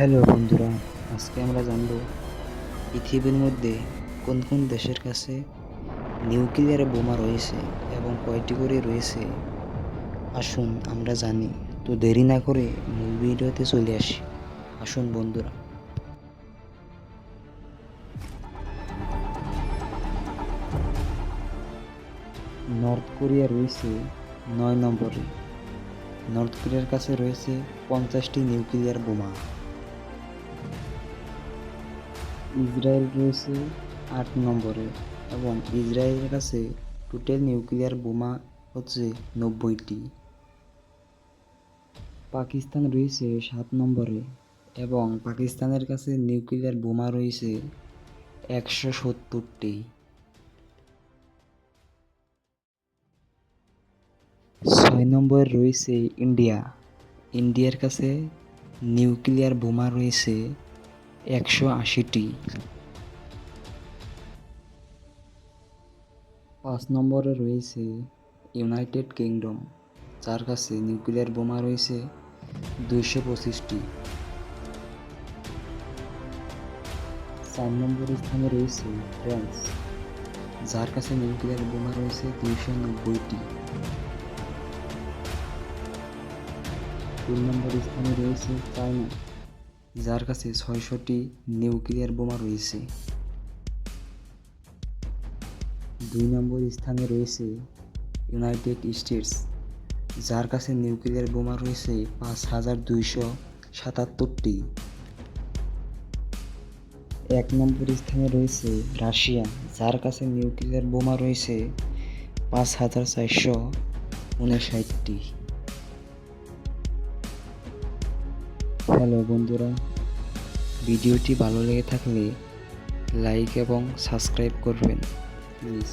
Hello বন্ধুরা, আজকে আমরা জানব পৃথিবীর মধ্যে কোন কোন দেশের কাছে নিউক্লিয়ার বোমা রয়েছে এবং কয়টি করে রয়েছে। আসুন আমরা জানি। তো দেরি না করে মূল ভিডিওতে চলে আসি। আসুন বন্ধুরা। নর্থ কোরিয়া রয়েছে 9 নম্বরে। নর্থ কোরিয়ার কাছে রয়েছে 50টি নিউক্লিয়ার বোমা। ইসরায়েল রয়েছে 8 নম্বরে এবং ইসরায়েলের কাছে টোটাল নিউক্লিয়ার বোমা হচ্ছে 90টি। পাকিস্তান রয়েছে 7 নম্বরে এবং পাকিস্তানের কাছে নিউক্লিয়ার বোমা রয়েছে 170টি। 6 নম্বরে রয়েছে ইন্ডিয়া। ইন্ডিয়ার কাছে নিউক্লিয়ার বোমা রয়েছে 180টি। 5 নম্বরে রয়েছে ইউনাইটেড কিংডম, যার কাছে নিউক্লিয়ার বোমা রয়েছে 225টি। 4 নম্বর স্থানে রয়েছে ফ্রান্স, যার কাছে নিউক্লিয়ার বোমা রয়েছে 290টি। 3 নম্বর স্থানে রয়েছে চায়না, যার কাছে 600টি নিউক্লিয়ার বোমা রয়েছে। 2 নম্বর স্থানে রয়েছে ইউনাইটেড স্টেটস, যার কাছে নিউক্লিয়ার বোমা রয়েছে 5277টি। 1 নম্বর স্থানে রয়েছে রাশিয়া, যার কাছে নিউক্লিয়ার বোমা রয়েছে 5459টি। হ্যালো বন্ধুরা, ভিডিওটি ভালো লেগে থাকলে লাইক এবং সাবস্ক্রাইব করবেন প্লিজ।